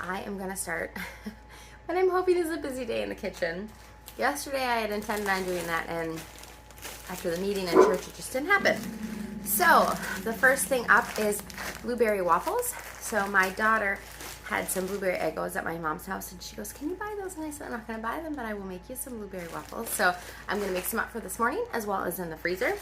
I am gonna start what I'm hoping is a busy day in the kitchen. Yesterday I had intended on doing that, and after the meeting in church it just didn't happen. So the first thing up is blueberry waffles. So my daughter had some blueberry Eggos at my mom's house, and she goes, "Can you buy those?" And I said, "I'm not gonna buy them, but I will make you some blueberry waffles." So I'm gonna mix them up for this morning as well as in the freezer.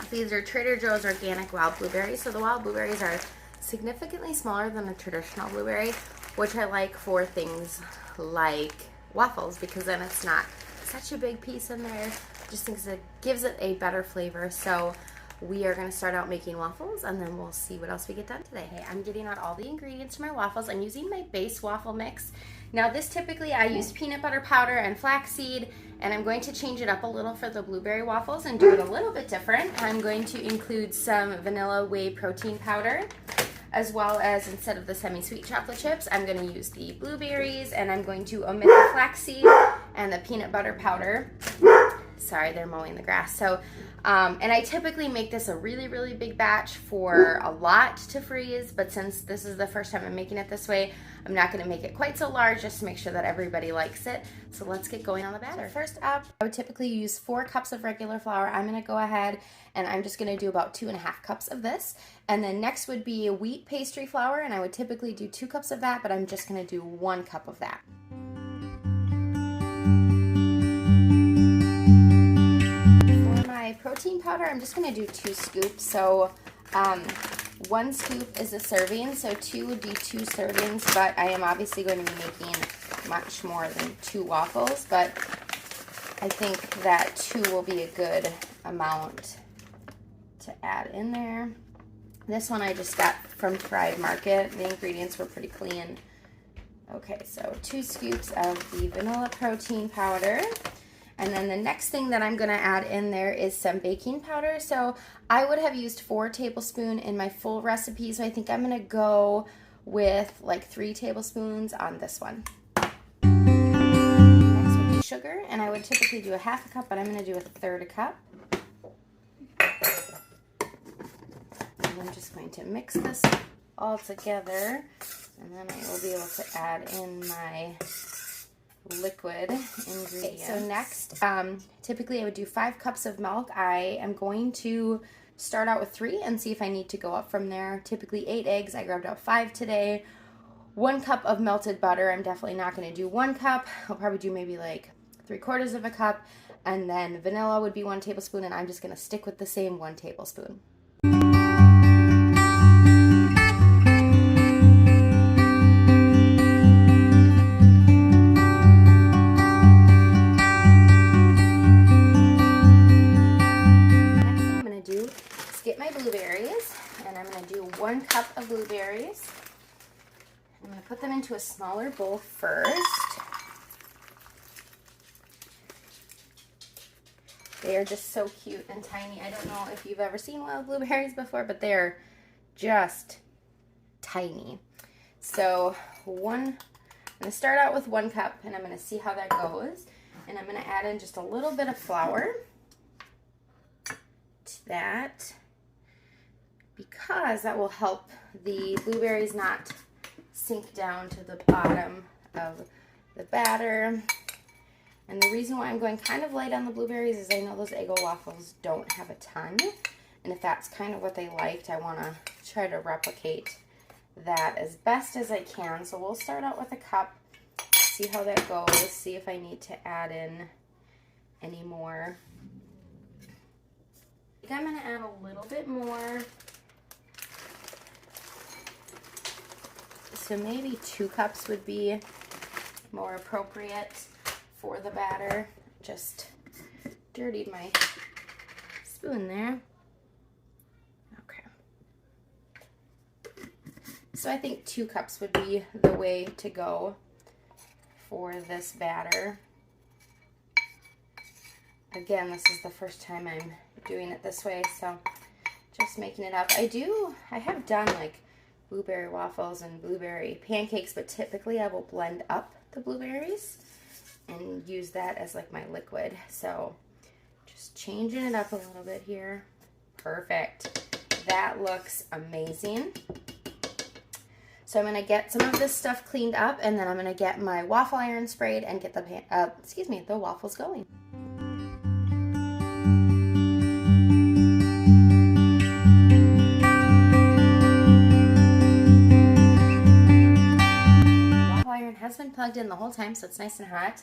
These are Trader Joe's organic wild blueberries. So the wild blueberries are significantly smaller than a traditional blueberry, which I like for things like waffles, because then it's not such a big piece in there. Just thinks it gives it a better flavor. So we are going to start out making waffles, and then we'll see what else we get done today. Hey, I'm getting out all the ingredients for my waffles. I'm using my base waffle mix. Now this typically I use peanut butter powder and flaxseed, and I'm going to change it up a little for the blueberry waffles and do it a little bit different. I'm going to include some vanilla whey protein powder, as well as, instead of the semi-sweet chocolate chips, I'm going to use the blueberries, and I'm going to omit the flaxseed and the peanut butter powder. Sorry, they're mowing the grass. So, and I typically make this a really, really big batch for a lot to freeze, but since this is the first time I'm making it this way, I'm not going to make it quite so large, just to make sure that everybody likes it. So let's get going on the batter. So first up, I would typically use 4 cups of regular flour. I'm going to go ahead and I'm just going to do about 2.5 cups of this. And then next would be wheat pastry flour, and I would typically do 2 cups of that, but I'm just going to do 1 cup of that. For my protein powder, I'm just going to do 2 scoops. So 1 scoop is a serving, so 2 would be 2 servings, but I am obviously going to be making much more than 2 waffles, but I think that 2 will be a good amount to add in there. This one I just got from Thrive Market. The ingredients were pretty clean. Okay, so 2 scoops of the vanilla protein powder. And then the next thing that I'm going to add in there is some baking powder. So I would have used 4 tablespoons in my full recipe, so I think I'm going to go with like 3 tablespoons on this one. Next would be sugar, and I would typically do a 1/2 cup, but I'm going to do a 1/3 cup. And I'm just going to mix this all together, and then I will be able to add in my liquid ingredients. Okay, so next, typically I would do 5 cups of milk. I am going to start out with 3 and see if I need to go up from there. Typically 8 eggs. I grabbed out 5 today. 1 cup of melted butter. I'm definitely not going to do 1 cup. I'll probably do maybe like 3/4 of a cup. And then vanilla would be 1 tablespoon, and I'm just going to stick with the same 1 tablespoon. Blueberries, and I'm going to do 1 cup of blueberries. I'm going to put them into a smaller bowl first. They are just so cute and tiny. I don't know if you've ever seen wild blueberries before, but they're just tiny. So I'm going to start out with 1 cup, and I'm going to see how that goes. And I'm going to add in just a little bit of flour to that, because that will help the blueberries not sink down to the bottom of the batter. And the reason why I'm going kind of light on the blueberries is I know those Eggo waffles don't have a ton, and if that's kind of what they liked, I want to try to replicate that as best as I can. So we'll start out with a cup, see how that goes, see if I need to add in any more. I think I'm going to add a little bit more. So maybe 2 cups would be more appropriate for the batter. Just dirtied my spoon there. Okay. So I think 2 cups would be the way to go for this batter. Again, this is the first time I'm doing it this way, so just making it up. I have done like blueberry waffles and blueberry pancakes, but typically I will blend up the blueberries and use that as like my liquid. So just changing it up a little bit here. Perfect. That looks amazing. So I'm going to get some of this stuff cleaned up, and then I'm going to get my waffle iron sprayed and get the waffles going. The waffle iron has been plugged in the whole time, so it's nice and hot.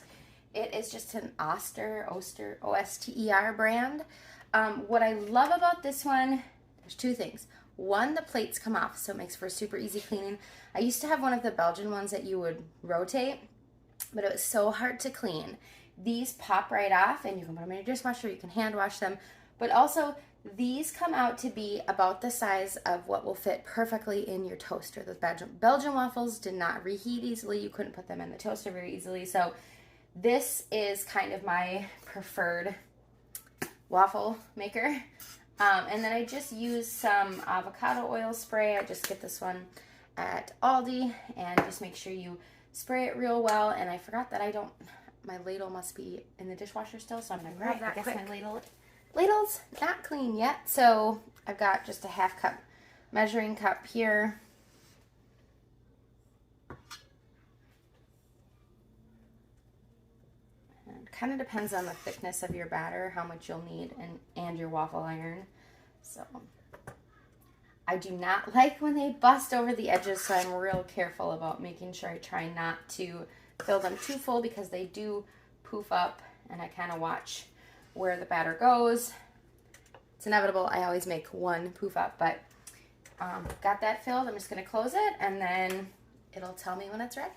It is just an Oster, O-S-T-E-R brand. What I love about this one, there's two things. One, the plates come off, so it makes for super easy cleaning. I used to have one of the Belgian ones that you would rotate, but it was so hard to clean. These pop right off, and you can put them in your dishwasher, you can hand wash them, but also these come out to be about the size of what will fit perfectly in your toaster. Those Belgian waffles did not reheat easily. You couldn't put them in the toaster very easily, so this is kind of my preferred waffle maker. And then I just use some avocado oil spray. I just get this one at Aldi, and just make sure you spray it real well. And I forgot that my ladle must be in the dishwasher still, so I'm gonna grab that quick. My ladle's not clean yet, so I've got just a half cup measuring cup here. Kind of depends on the thickness of your batter, how much you'll need, and your waffle iron. So I do not like when they bust over the edges, so I'm real careful about making sure I try not to fill them too full, because they do poof up, and I kind of watch where the batter goes. It's inevitable. I always make one poof up, but got that filled. I'm just going to close it, and then it'll tell me when it's ready.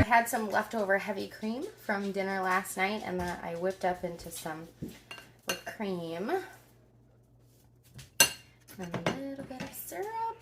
Had some leftover heavy cream from dinner last night, and that I whipped up into some whipped cream and a little bit of syrup.